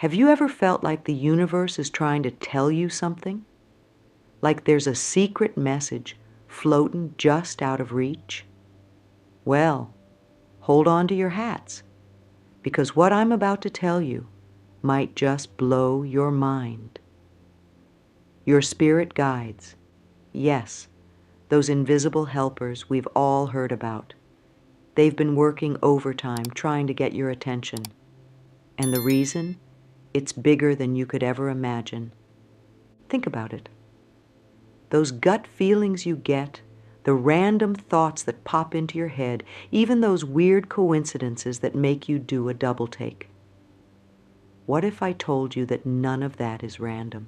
Have you ever felt like the universe is trying to tell you something? Like there's a secret message floating just out of reach? Well, hold on to your hats, because what I'm about to tell you might just blow your mind. Your spirit guides, yes, those invisible helpers we've all heard about. They've been working overtime trying to get your attention. And the reason? It's bigger than you could ever imagine. Think about it. Those gut feelings you get, the random thoughts that pop into your head, even those weird coincidences that make you do a double take. What if I told you that none of that is random?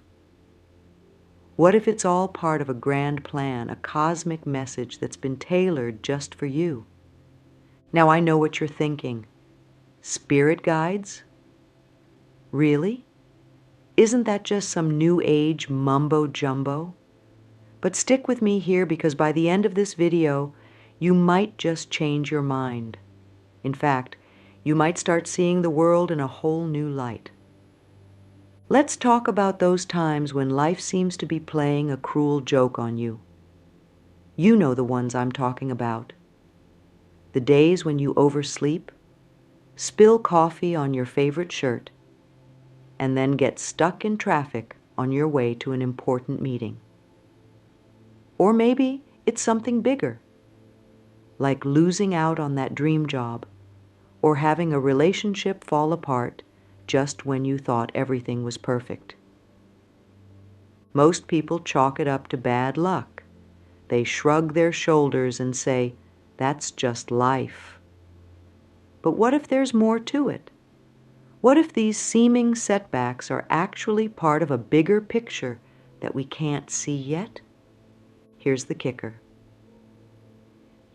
What if it's all part of a grand plan, a cosmic message that's been tailored just for you? Now I know what you're thinking. Spirit guides? Really? Isn't that just some new age mumbo-jumbo? But stick with me here, because by the end of this video, you might just change your mind. In fact, you might start seeing the world in a whole new light. Let's talk about those times when life seems to be playing a cruel joke on you. You know the ones I'm talking about. The days when you oversleep, spill coffee on your favorite shirt, and then get stuck in traffic on your way to an important meeting. Or maybe it's something bigger, like losing out on that dream job, or having a relationship fall apart just when you thought everything was perfect. Most people chalk it up to bad luck. They shrug their shoulders and say, "That's just life." But what if there's more to it? What if these seeming setbacks are actually part of a bigger picture that we can't see yet? Here's the kicker.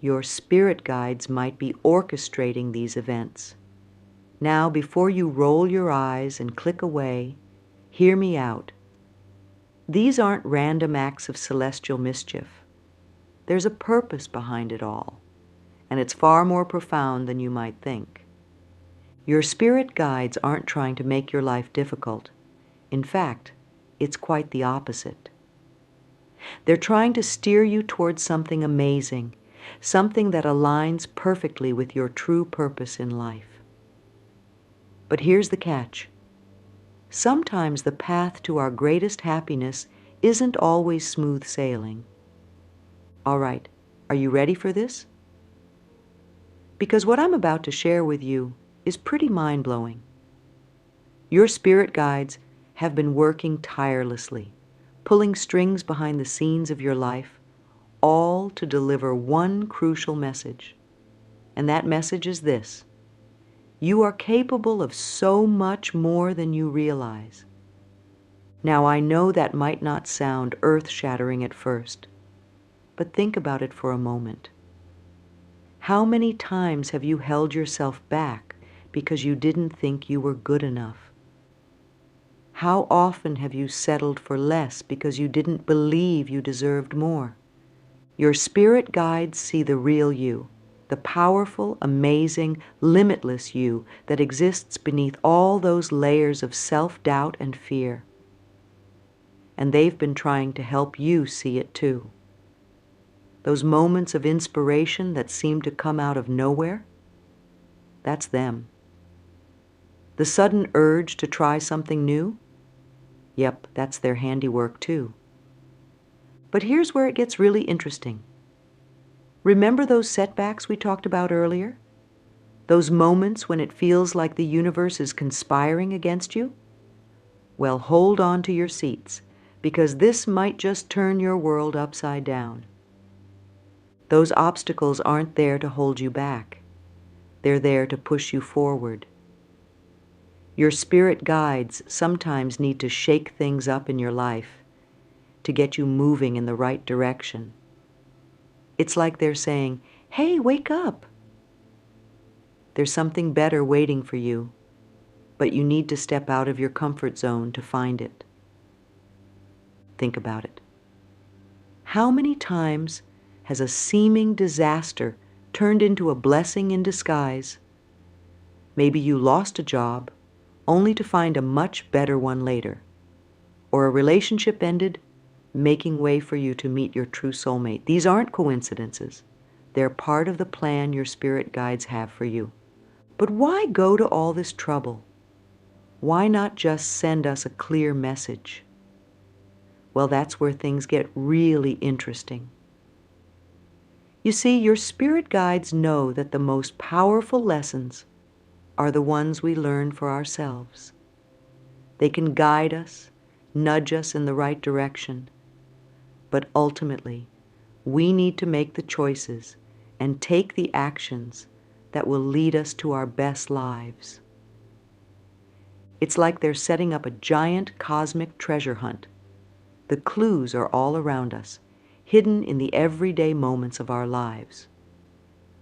Your spirit guides might be orchestrating these events. Now, before you roll your eyes and click away, hear me out. These aren't random acts of celestial mischief. There's a purpose behind it all, and it's far more profound than you might think. Your spirit guides aren't trying to make your life difficult. In fact, it's quite the opposite. They're trying to steer you towards something amazing, something that aligns perfectly with your true purpose in life. But here's the catch. Sometimes the path to our greatest happiness isn't always smooth sailing. All right, are you ready for this? Because what I'm about to share with you is pretty mind-blowing. Your spirit guides have been working tirelessly, pulling strings behind the scenes of your life, all to deliver one crucial message. And that message is this: you are capable of so much more than you realize. Now, I know that might not sound earth-shattering at first, but think about it for a moment. How many times have you held yourself back because you didn't think you were good enough? How often have you settled for less because you didn't believe you deserved more? Your spirit guides see the real you, the powerful, amazing, limitless you that exists beneath all those layers of self-doubt and fear. And they've been trying to help you see it too. Those moments of inspiration that seem to come out of nowhere, that's them. The sudden urge to try something new, yep, that's their handiwork too. But here's where it gets really interesting. Remember those setbacks we talked about earlier? Those moments when it feels like the universe is conspiring against you? Well, hold on to your seats, because this might just turn your world upside down. Those obstacles aren't there to hold you back. They're there to push you forward. Your spirit guides sometimes need to shake things up in your life to get you moving in the right direction. It's like they're saying, "Hey, wake up." There's something better waiting for you, but you need to step out of your comfort zone to find it. Think about it. How many times has a seeming disaster turned into a blessing in disguise? Maybe you lost a job, only to find a much better one later. Or a relationship ended, making way for you to meet your true soulmate. These aren't coincidences. They're part of the plan your spirit guides have for you. But why go to all this trouble? Why not just send us a clear message? Well, that's where things get really interesting. You see, your spirit guides know that the most powerful lessons are the ones we learn for ourselves. They can guide us, nudge us in the right direction, but ultimately, we need to make the choices and take the actions that will lead us to our best lives. It's like they're setting up a giant cosmic treasure hunt. The clues are all around us, hidden in the everyday moments of our lives.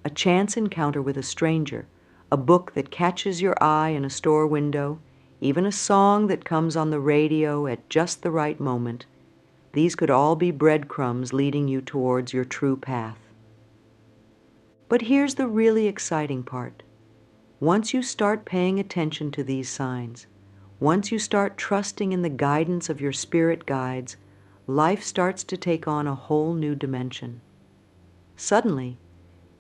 A chance encounter with a stranger, a book that catches your eye in a store window, even a song that comes on the radio at just the right moment. These could all be breadcrumbs leading you towards your true path. But here's the really exciting part. Once you start paying attention to these signs, once you start trusting in the guidance of your spirit guides, life starts to take on a whole new dimension. Suddenly,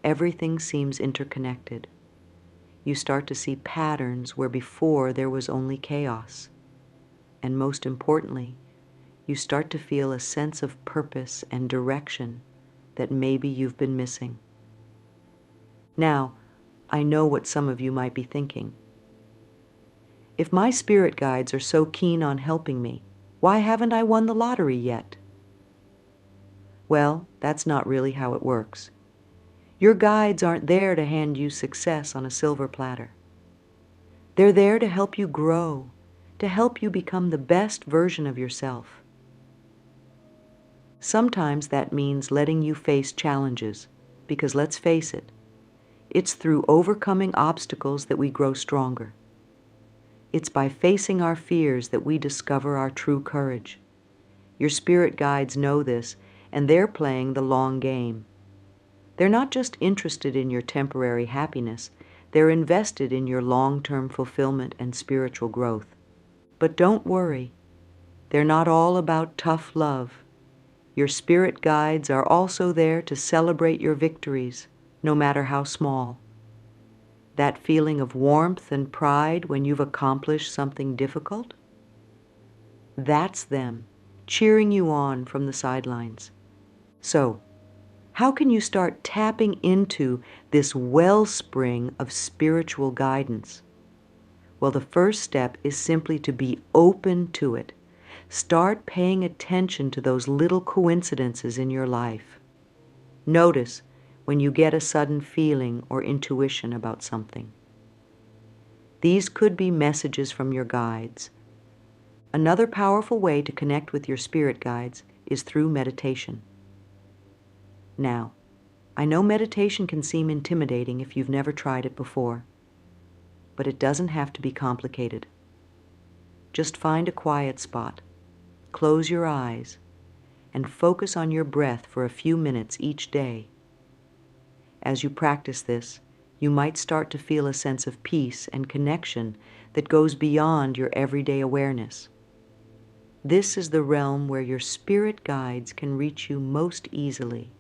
everything seems interconnected. You start to see patterns where before there was only chaos. And most importantly, you start to feel a sense of purpose and direction that maybe you've been missing. Now, I know what some of you might be thinking. If my spirit guides are so keen on helping me, why haven't I won the lottery yet? Well, that's not really how it works. Your guides aren't there to hand you success on a silver platter. They're there to help you grow, to help you become the best version of yourself. Sometimes that means letting you face challenges, because let's face it, it's through overcoming obstacles that we grow stronger. It's by facing our fears that we discover our true courage. Your spirit guides know this, and they're playing the long game. They're not just interested in your temporary happiness, they're invested in your long-term fulfillment and spiritual growth. But don't worry, they're not all about tough love. Your spirit guides are also there to celebrate your victories, no matter how small. That feeling of warmth and pride when you've accomplished something difficult? That's them, cheering you on from the sidelines. So, how can you start tapping into this wellspring of spiritual guidance? Well, the first step is simply to be open to it. Start paying attention to those little coincidences in your life. Notice when you get a sudden feeling or intuition about something. These could be messages from your guides. Another powerful way to connect with your spirit guides is through meditation. Now, I know meditation can seem intimidating if you've never tried it before, but it doesn't have to be complicated. Just find a quiet spot, close your eyes, and focus on your breath for a few minutes each day. As you practice this, you might start to feel a sense of peace and connection that goes beyond your everyday awareness. This is the realm where your spirit guides can reach you most easily.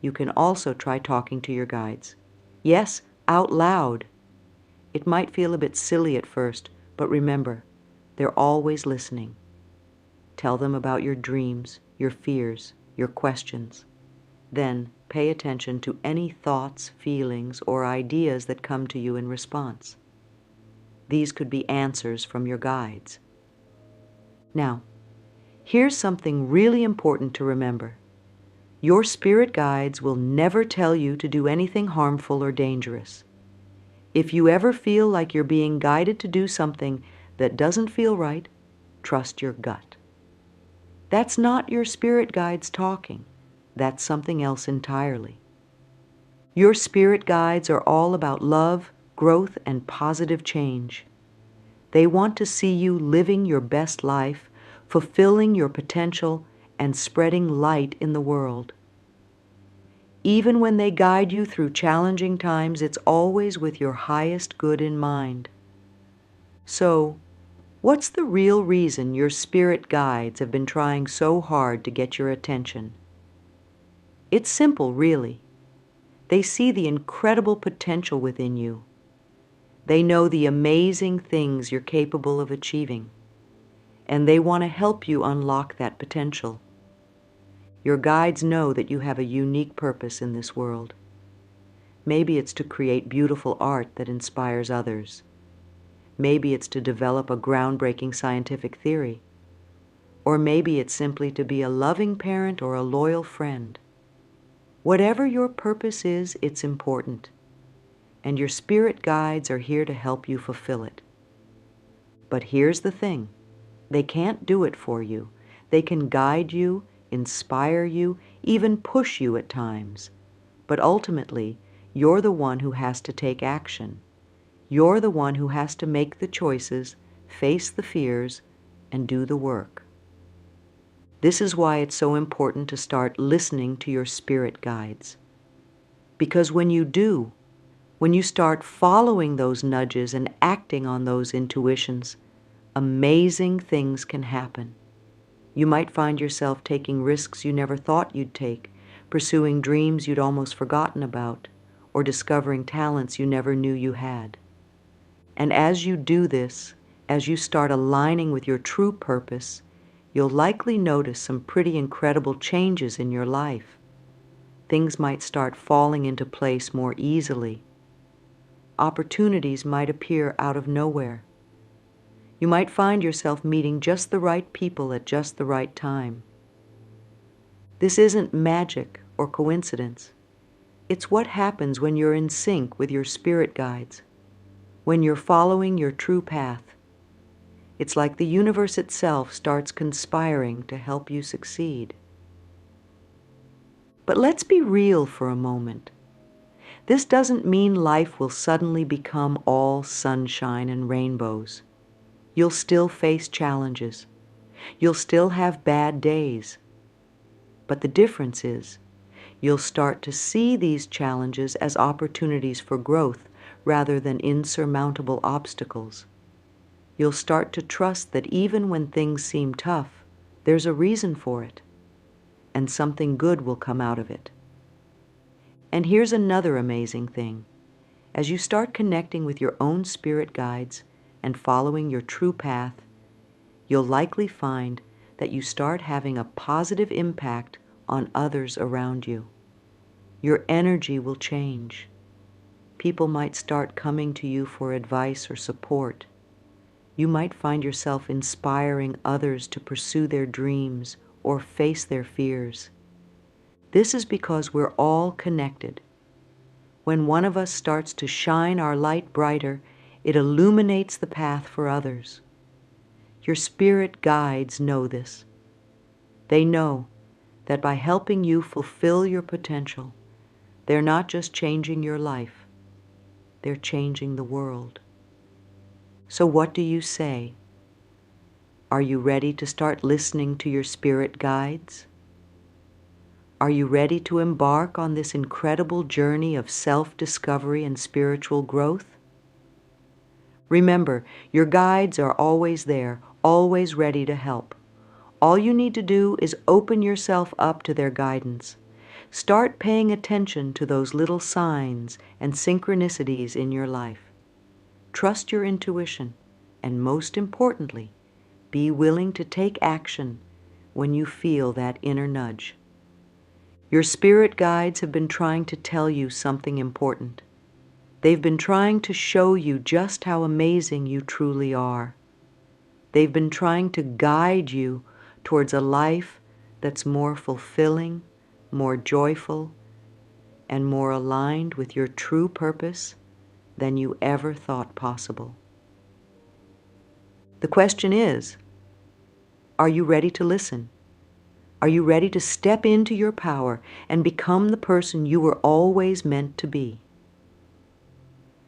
You can also try talking to your guides. Yes, out loud. It might feel a bit silly at first, but remember, they're always listening. Tell them about your dreams, your fears, your questions. Then pay attention to any thoughts, feelings, or ideas that come to you in response. These could be answers from your guides. Now, here's something really important to remember. Your spirit guides will never tell you to do anything harmful or dangerous. If you ever feel like you're being guided to do something that doesn't feel right, trust your gut. That's not your spirit guides talking. That's something else entirely. Your spirit guides are all about love, growth, and positive change. They want to see you living your best life, fulfilling your potential, and spreading light in the world. Even when they guide you through challenging times, it's always with your highest good in mind. So, what's the real reason your spirit guides have been trying so hard to get your attention? It's simple, really. They see the incredible potential within you. They know the amazing things you're capable of achieving, and they want to help you unlock that potential. Your guides know that you have a unique purpose in this world. Maybe it's to create beautiful art that inspires others. Maybe it's to develop a groundbreaking scientific theory. Or maybe it's simply to be a loving parent or a loyal friend. Whatever your purpose is, it's important. And your spirit guides are here to help you fulfill it. But here's the thing. They can't do it for you. They can guide you, inspire you, even push you at times. But ultimately, you're the one who has to take action. You're the one who has to make the choices, face the fears, and do the work. This is why it's so important to start listening to your spirit guides. Because when you do, when you start following those nudges and acting on those intuitions, amazing things can happen. You might find yourself taking risks you never thought you'd take, pursuing dreams you'd almost forgotten about, or discovering talents you never knew you had. And as you do this, as you start aligning with your true purpose, you'll likely notice some pretty incredible changes in your life. Things might start falling into place more easily. Opportunities might appear out of nowhere. You might find yourself meeting just the right people at just the right time. This isn't magic or coincidence. It's what happens when you're in sync with your spirit guides, when you're following your true path. It's like the universe itself starts conspiring to help you succeed. But let's be real for a moment. This doesn't mean life will suddenly become all sunshine and rainbows. You'll still face challenges. You'll still have bad days. But the difference is, you'll start to see these challenges as opportunities for growth rather than insurmountable obstacles. You'll start to trust that even when things seem tough, there's a reason for it, and something good will come out of it. And here's another amazing thing. As you start connecting with your own spirit guides and following your true path, you'll likely find that you start having a positive impact on others around you. Your energy will change. People might start coming to you for advice or support. You might find yourself inspiring others to pursue their dreams or face their fears. This is because we're all connected. When one of us starts to shine our light brighter, it illuminates the path for others. Your spirit guides know this. They know that by helping you fulfill your potential, they're not just changing your life, they're changing the world. So what do you say? Are you ready to start listening to your spirit guides? Are you ready to embark on this incredible journey of self-discovery and spiritual growth? Remember, your guides are always there, always ready to help. All you need to do is open yourself up to their guidance. Start paying attention to those little signs and synchronicities in your life. Trust your intuition, and most importantly, be willing to take action when you feel that inner nudge. Your spirit guides have been trying to tell you something important. They've been trying to show you just how amazing you truly are. They've been trying to guide you towards a life that's more fulfilling, more joyful, and more aligned with your true purpose than you ever thought possible. The question is, are you ready to listen? Are you ready to step into your power and become the person you were always meant to be?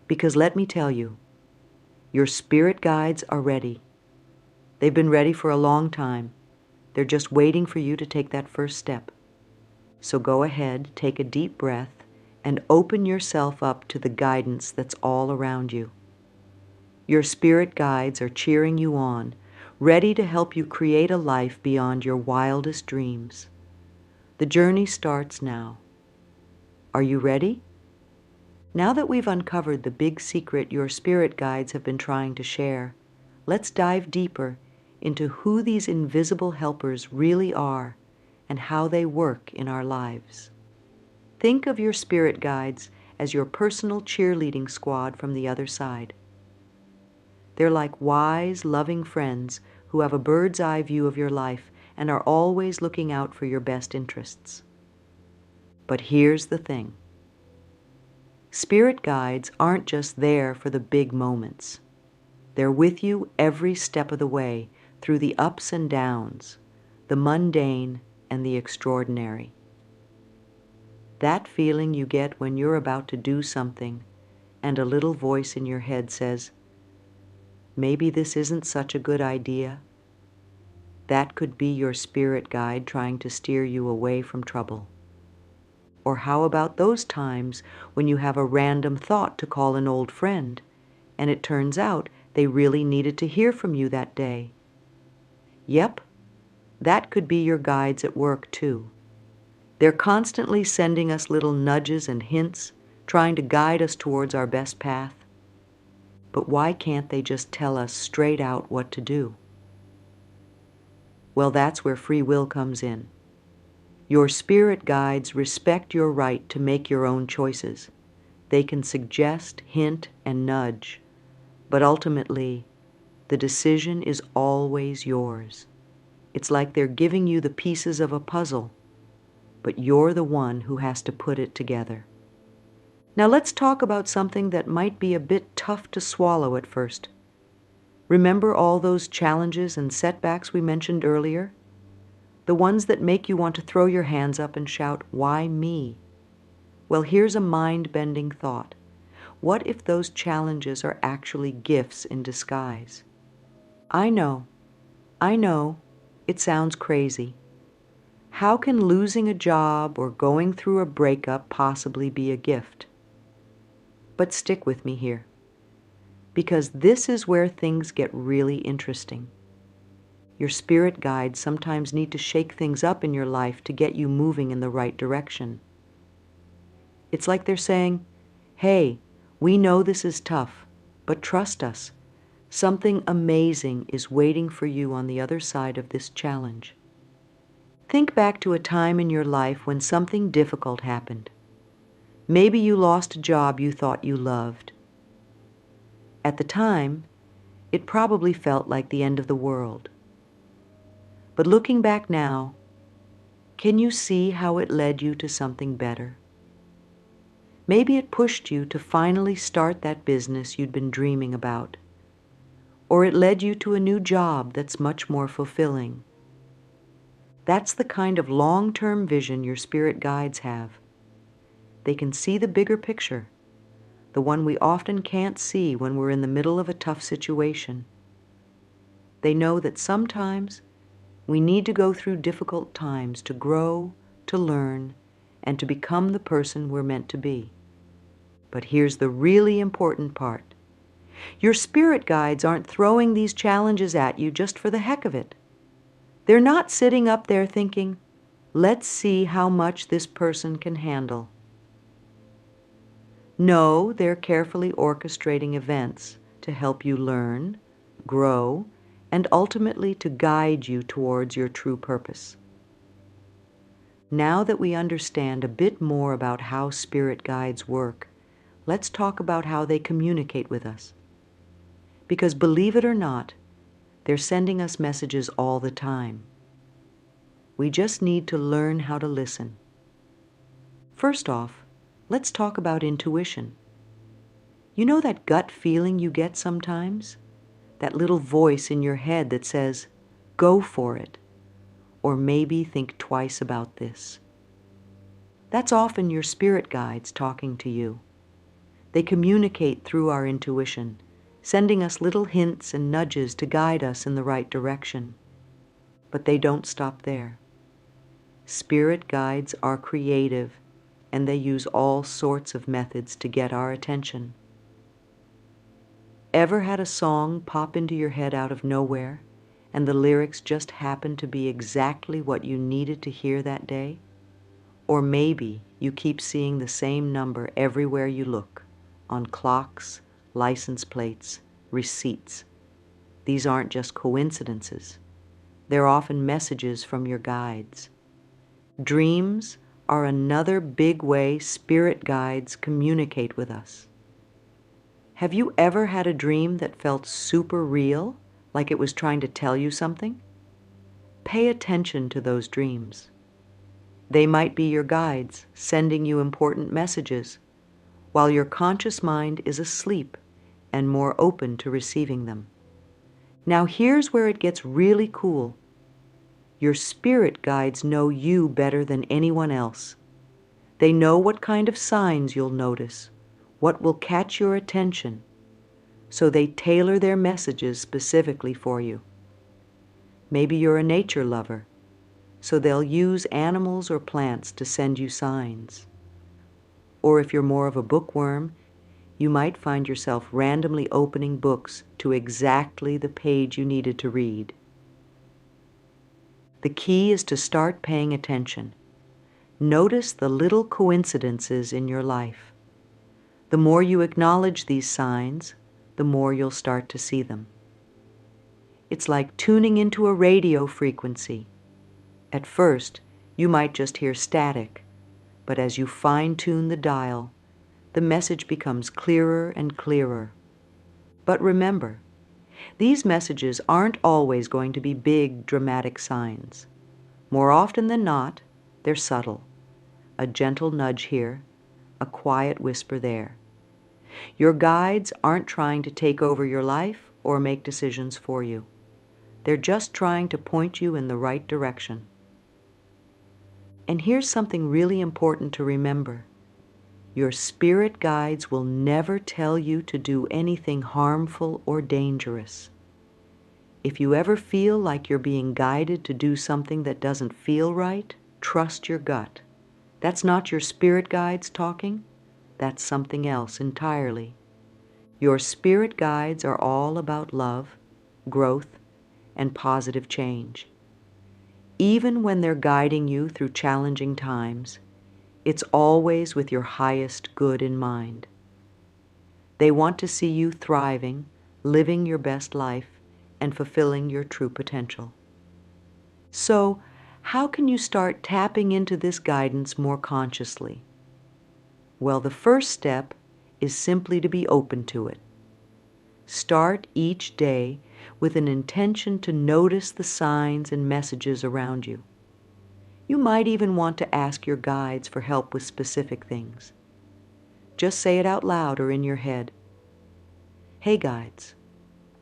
Because let me tell you, your spirit guides are ready. They've been ready for a long time. They're just waiting for you to take that first step. So go ahead, take a deep breath, and open yourself up to the guidance that's all around you. Your spirit guides are cheering you on, ready to help you create a life beyond your wildest dreams. The journey starts now. Are you ready? Now that we've uncovered the big secret your spirit guides have been trying to share, let's dive deeper into who these invisible helpers really are and how they work in our lives. Think of your spirit guides as your personal cheerleading squad from the other side. They're like wise, loving friends who have a bird's eye view of your life and are always looking out for your best interests. But here's the thing. Spirit guides aren't just there for the big moments. They're with you every step of the way through the ups and downs, the mundane and the extraordinary. That feeling you get when you're about to do something and a little voice in your head says, "Maybe this isn't such a good idea." That could be your spirit guide trying to steer you away from trouble. Or how about those times when you have a random thought to call an old friend, and it turns out they really needed to hear from you that day? Yep, that could be your guides at work too. They're constantly sending us little nudges and hints, trying to guide us towards our best path. But why can't they just tell us straight out what to do? Well, that's where free will comes in. Your spirit guides respect your right to make your own choices. They can suggest, hint, and nudge, but ultimately, the decision is always yours. It's like they're giving you the pieces of a puzzle, but you're the one who has to put it together. Now let's talk about something that might be a bit tough to swallow at first. Remember all those challenges and setbacks we mentioned earlier? The ones that make you want to throw your hands up and shout, "Why me?" Well, here's a mind-bending thought. What if those challenges are actually gifts in disguise? I know, it sounds crazy. How can losing a job or going through a breakup possibly be a gift? But stick with me here, because this is where things get really interesting. Your spirit guides sometimes need to shake things up in your life to get you moving in the right direction. It's like they're saying, "Hey, we know this is tough, but trust us. Something amazing is waiting for you on the other side of this challenge." Think back to a time in your life when something difficult happened. Maybe you lost a job you thought you loved. At the time, it probably felt like the end of the world. But looking back now, can you see how it led you to something better? Maybe it pushed you to finally start that business you'd been dreaming about. Or it led you to a new job that's much more fulfilling. That's the kind of long-term vision your spirit guides have. They can see the bigger picture, the one we often can't see when we're in the middle of a tough situation. They know that sometimes we need to go through difficult times to grow, to learn, and to become the person we're meant to be. But here's the really important part. Your spirit guides aren't throwing these challenges at you just for the heck of it. They're not sitting up there thinking, "Let's see how much this person can handle." No, they're carefully orchestrating events to help you learn, grow, and ultimately to guide you towards your true purpose. Now that we understand a bit more about how spirit guides work, let's talk about how they communicate with us. Because believe it or not, they're sending us messages all the time. We just need to learn how to listen. First off, let's talk about intuition. You know that gut feeling you get sometimes? That little voice in your head that says, "Go for it," or maybe think twice about this. That's often your spirit guides talking to you. They communicate through our intuition, sending us little hints and nudges to guide us in the right direction. But they don't stop there. Spirit guides are creative, and they use all sorts of methods to get our attention. Ever had a song pop into your head out of nowhere, and the lyrics just happened to be exactly what you needed to hear that day? Or maybe you keep seeing the same number everywhere you look, on clocks, license plates, receipts. These aren't just coincidences. They're often messages from your guides. Dreams are another big way spirit guides communicate with us. Have you ever had a dream that felt super real, like it was trying to tell you something? Pay attention to those dreams. They might be your guides sending you important messages, while your conscious mind is asleep and more open to receiving them. Now here's where it gets really cool. Your spirit guides know you better than anyone else. They know what kind of signs you'll notice, what will catch your attention, so they tailor their messages specifically for you. Maybe you're a nature lover, so they'll use animals or plants to send you signs. Or if you're more of a bookworm, you might find yourself randomly opening books to exactly the page you needed to read. The key is to start paying attention. Notice the little coincidences in your life. The more you acknowledge these signs, the more you'll start to see them. It's like tuning into a radio frequency. At first, you might just hear static, but as you fine-tune the dial, the message becomes clearer and clearer. But remember, these messages aren't always going to be big, dramatic signs. More often than not, they're subtle. A gentle nudge here, a quiet whisper there. Your guides aren't trying to take over your life or make decisions for you. They're just trying to point you in the right direction. And here's something really important to remember. Your spirit guides will never tell you to do anything harmful or dangerous. If you ever feel like you're being guided to do something that doesn't feel right, trust your gut. That's not your spirit guides talking. That's something else entirely. Your spirit guides are all about love, growth, and positive change. Even when they're guiding you through challenging times, it's always with your highest good in mind. They want to see you thriving, living your best life, and fulfilling your true potential. So, how can you start tapping into this guidance more consciously? Well, the first step is simply to be open to it. Start each day with an intention to notice the signs and messages around you. You might even want to ask your guides for help with specific things. Just say it out loud or in your head. Hey guides,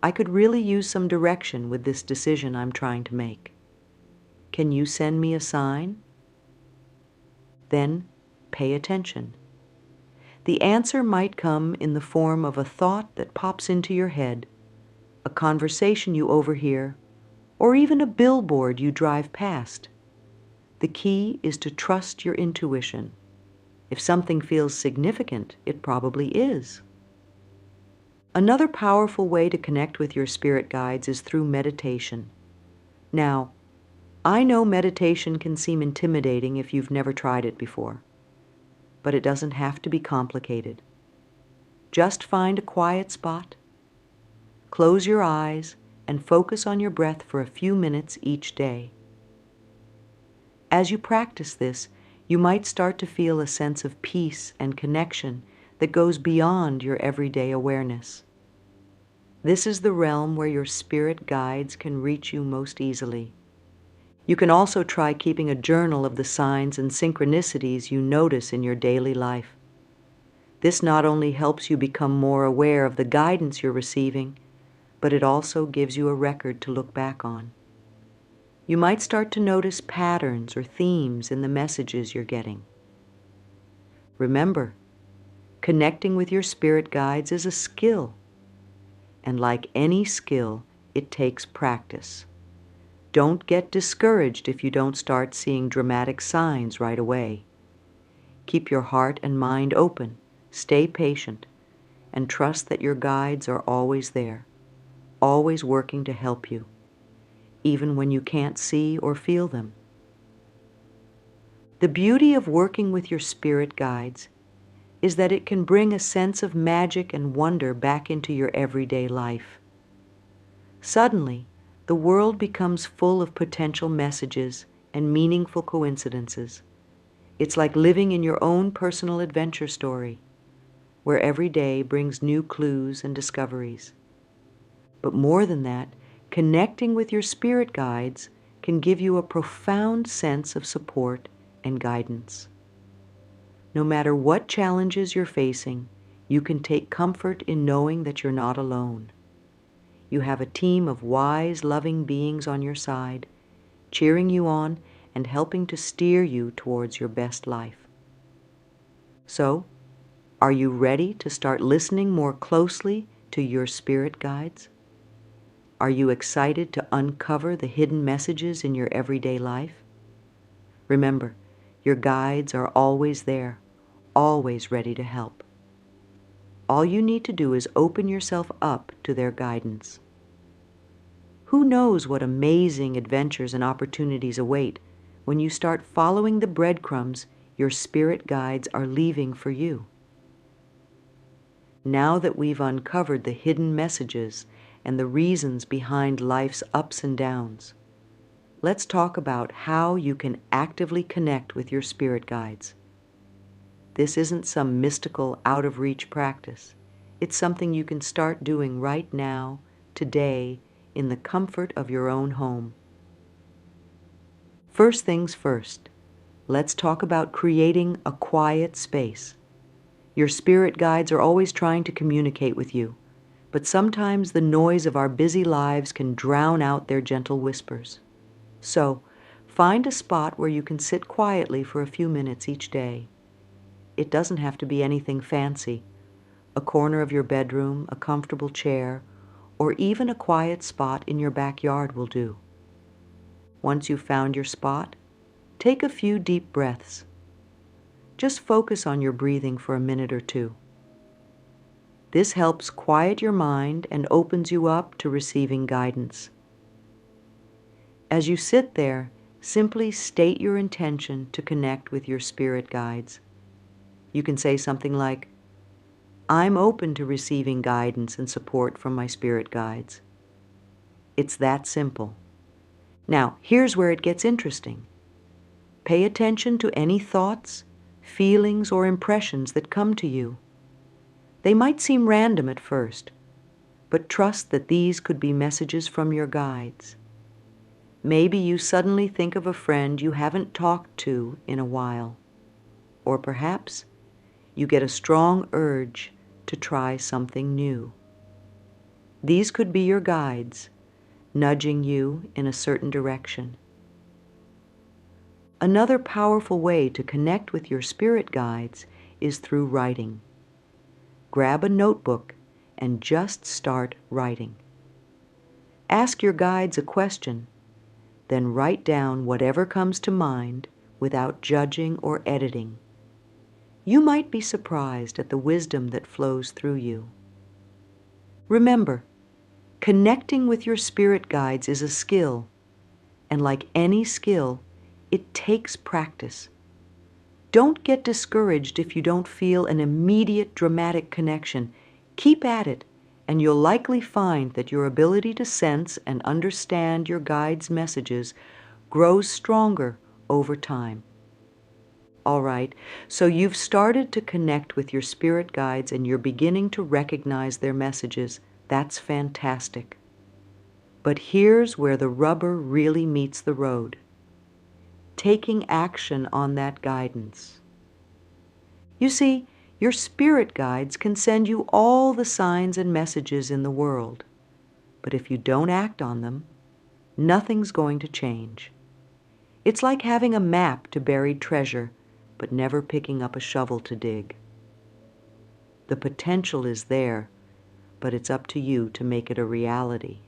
I could really use some direction with this decision I'm trying to make. Can you send me a sign? Then pay attention. The answer might come in the form of a thought that pops into your head, a conversation you overhear, or even a billboard you drive past. The key is to trust your intuition. If something feels significant, it probably is. Another powerful way to connect with your spirit guides is through meditation. Now, I know meditation can seem intimidating if you've never tried it before, but it doesn't have to be complicated. Just find a quiet spot, close your eyes, and focus on your breath for a few minutes each day. As you practice this, you might start to feel a sense of peace and connection that goes beyond your everyday awareness. This is the realm where your spirit guides can reach you most easily. You can also try keeping a journal of the signs and synchronicities you notice in your daily life. This not only helps you become more aware of the guidance you're receiving, but it also gives you a record to look back on. You might start to notice patterns or themes in the messages you're getting. Remember, connecting with your spirit guides is a skill, and like any skill, it takes practice. Don't get discouraged if you don't start seeing dramatic signs right away. Keep your heart and mind open, stay patient, and trust that your guides are always there, always working to help you, even when you can't see or feel them. The beauty of working with your spirit guides is that it can bring a sense of magic and wonder back into your everyday life. Suddenly, the world becomes full of potential messages and meaningful coincidences. It's like living in your own personal adventure story, where every day brings new clues and discoveries. But more than that, connecting with your spirit guides can give you a profound sense of support and guidance. No matter what challenges you're facing, you can take comfort in knowing that you're not alone. You have a team of wise, loving beings on your side, cheering you on and helping to steer you towards your best life. So, are you ready to start listening more closely to your spirit guides? Are you excited to uncover the hidden messages in your everyday life? Remember, your guides are always there, always ready to help. All you need to do is open yourself up to their guidance. Who knows what amazing adventures and opportunities await when you start following the breadcrumbs your spirit guides are leaving for you? Now that we've uncovered the hidden messages and the reasons behind life's ups and downs, let's talk about how you can actively connect with your spirit guides. This isn't some mystical, out-of-reach practice. It's something you can start doing right now, today, in the comfort of your own home. First things first, let's talk about creating a quiet space. Your spirit guides are always trying to communicate with you, but sometimes the noise of our busy lives can drown out their gentle whispers. So, find a spot where you can sit quietly for a few minutes each day. It doesn't have to be anything fancy. A corner of your bedroom, a comfortable chair, or even a quiet spot in your backyard will do. Once you've found your spot, take a few deep breaths. Just focus on your breathing for a minute or two. This helps quiet your mind and opens you up to receiving guidance. As you sit there, simply state your intention to connect with your spirit guides. You can say something like, "I'm open to receiving guidance and support from my spirit guides." It's that simple. Now, here's where it gets interesting. Pay attention to any thoughts, feelings, or impressions that come to you. They might seem random at first, but trust that these could be messages from your guides. Maybe you suddenly think of a friend you haven't talked to in a while, or perhaps you get a strong urge to try something new. These could be your guides, nudging you in a certain direction. Another powerful way to connect with your spirit guides is through writing. Grab a notebook and just start writing. Ask your guides a question, then write down whatever comes to mind without judging or editing. You might be surprised at the wisdom that flows through you. Remember, connecting with your spirit guides is a skill, and like any skill, it takes practice. Don't get discouraged if you don't feel an immediate dramatic connection. Keep at it, and you'll likely find that your ability to sense and understand your guides' messages grows stronger over time. All right, so you've started to connect with your spirit guides and you're beginning to recognize their messages. That's fantastic. But here's where the rubber really meets the road. Taking action on that guidance. You see, your spirit guides can send you all the signs and messages in the world, but if you don't act on them, nothing's going to change. It's like having a map to buried treasure, but never picking up a shovel to dig. The potential is there, but it's up to you to make it a reality.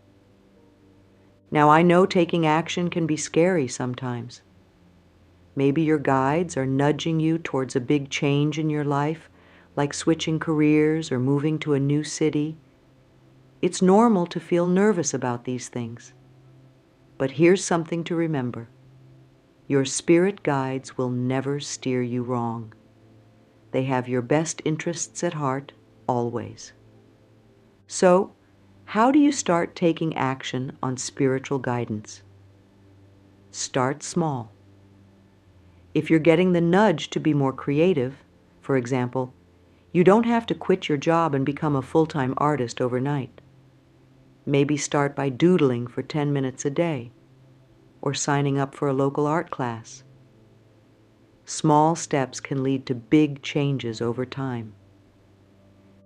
Now, I know taking action can be scary sometimes. Maybe your guides are nudging you towards a big change in your life, like switching careers or moving to a new city. It's normal to feel nervous about these things. But here's something to remember. Your spirit guides will never steer you wrong. They have your best interests at heart, always. So, how do you start taking action on spiritual guidance? Start small. If you're getting the nudge to be more creative, for example, you don't have to quit your job and become a full-time artist overnight. Maybe start by doodling for 10 minutes a day, or signing up for a local art class. Small steps can lead to big changes over time.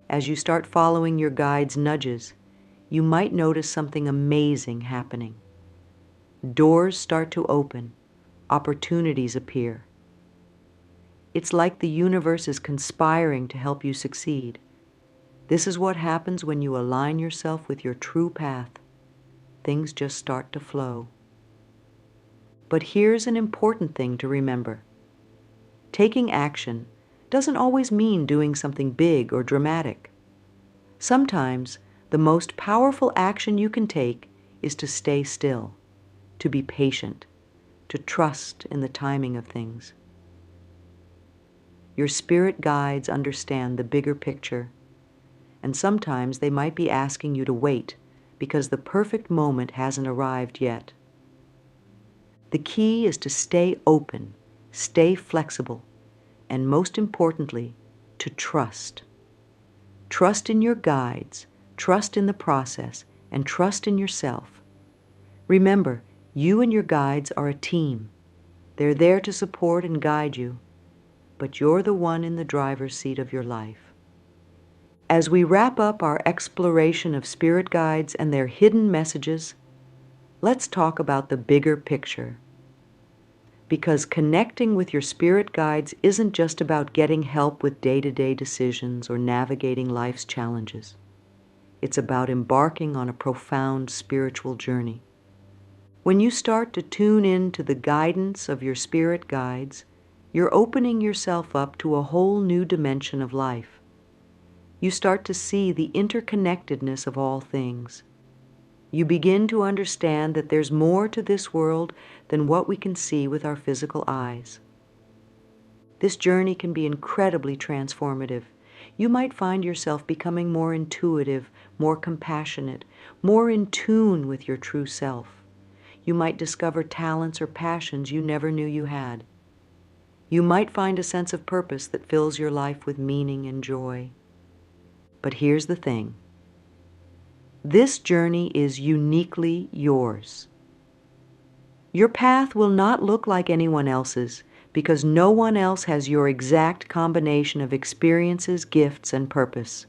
As you start following your guide's nudges, you might notice something amazing happening. Doors start to open, opportunities appear. It's like the universe is conspiring to help you succeed. This is what happens when you align yourself with your true path. Things just start to flow. But here's an important thing to remember. Taking action doesn't always mean doing something big or dramatic. Sometimes the most powerful action you can take is to stay still, to be patient, to trust in the timing of things. Your spirit guides understand the bigger picture, and sometimes they might be asking you to wait because the perfect moment hasn't arrived yet. The key is to stay open, stay flexible, and most importantly, to trust. Trust in your guides, trust in the process, and trust in yourself. Remember, you and your guides are a team. They're there to support and guide you, but you're the one in the driver's seat of your life. As we wrap up our exploration of spirit guides and their hidden messages, let's talk about the bigger picture. Because connecting with your spirit guides isn't just about getting help with day-to-day decisions or navigating life's challenges. It's about embarking on a profound spiritual journey. When you start to tune in to the guidance of your spirit guides, you're opening yourself up to a whole new dimension of life. You start to see the interconnectedness of all things. You begin to understand that there's more to this world than what we can see with our physical eyes. This journey can be incredibly transformative. You might find yourself becoming more intuitive, more compassionate, more in tune with your true self. You might discover talents or passions you never knew you had. You might find a sense of purpose that fills your life with meaning and joy. But here's the thing. This journey is uniquely yours. Your path will not look like anyone else's because no one else has your exact combination of experiences, gifts, and purpose.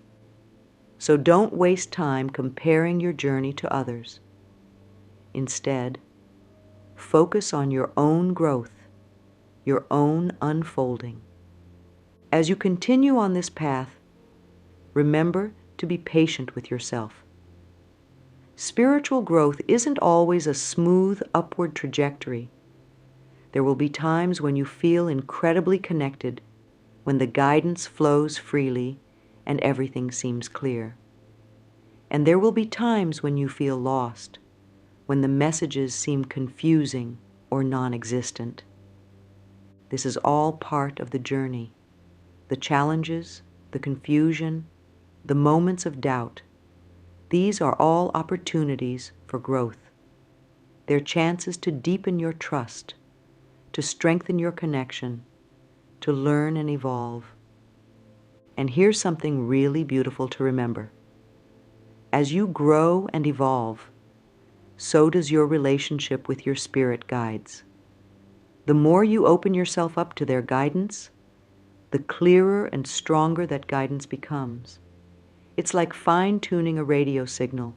So don't waste time comparing your journey to others. Instead, focus on your own growth, your own unfolding. As you continue on this path, remember to be patient with yourself. Spiritual growth isn't always a smooth upward trajectory. There will be times when you feel incredibly connected, when the guidance flows freely and everything seems clear. And there will be times when you feel lost, when the messages seem confusing or non-existent. This is all part of the journey. The challenges, the confusion, the moments of doubt. These are all opportunities for growth. They're chances to deepen your trust, to strengthen your connection, to learn and evolve. And here's something really beautiful to remember. As you grow and evolve, so does your relationship with your spirit guides. The more you open yourself up to their guidance, the clearer and stronger that guidance becomes. It's like fine-tuning a radio signal.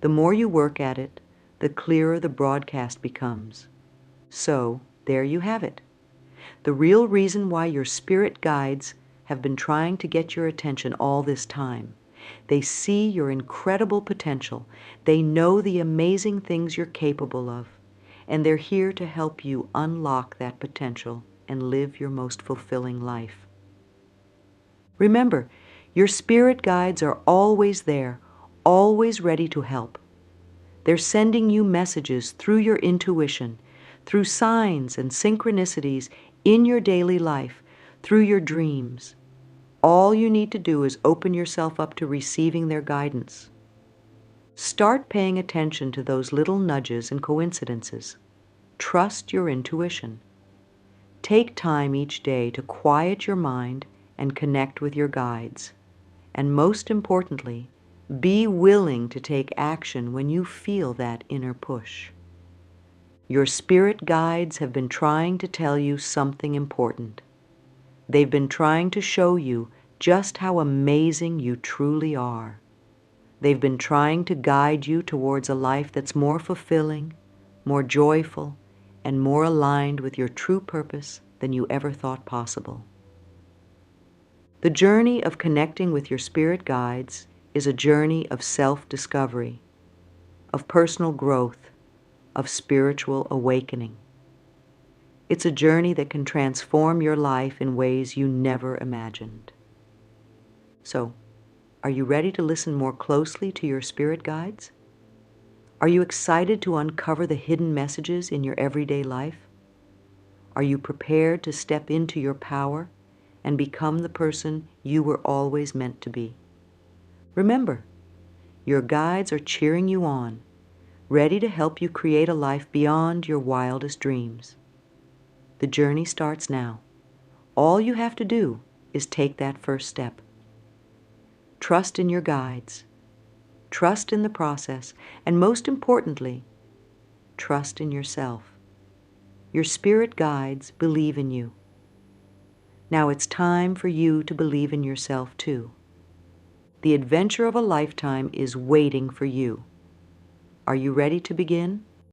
The more you work at it, the clearer the broadcast becomes. So, there you have it. The real reason why your spirit guides have been trying to get your attention all this time. They see your incredible potential. They know the amazing things you're capable of. And they're here to help you unlock that potential and live your most fulfilling life. Remember, your spirit guides are always there, always ready to help. They're sending you messages through your intuition, through signs and synchronicities in your daily life, through your dreams. All you need to do is open yourself up to receiving their guidance. Start paying attention to those little nudges and coincidences. Trust your intuition. Take time each day to quiet your mind and connect with your guides. And most importantly, be willing to take action when you feel that inner push. Your spirit guides have been trying to tell you something important. They've been trying to show you just how amazing you truly are. They've been trying to guide you towards a life that's more fulfilling, more joyful, and more aligned with your true purpose than you ever thought possible. The journey of connecting with your spirit guides is a journey of self-discovery, of personal growth, of spiritual awakening. It's a journey that can transform your life in ways you never imagined. So, are you ready to listen more closely to your spirit guides? Are you excited to uncover the hidden messages in your everyday life? Are you prepared to step into your power and become the person you were always meant to be? Remember, your guides are cheering you on, ready to help you create a life beyond your wildest dreams. The journey starts now. All you have to do is take that first step. Trust in your guides. Trust in the process, and most importantly, trust in yourself. Your spirit guides believe in you. Now it's time for you to believe in yourself too. The adventure of a lifetime is waiting for you. Are you ready to begin?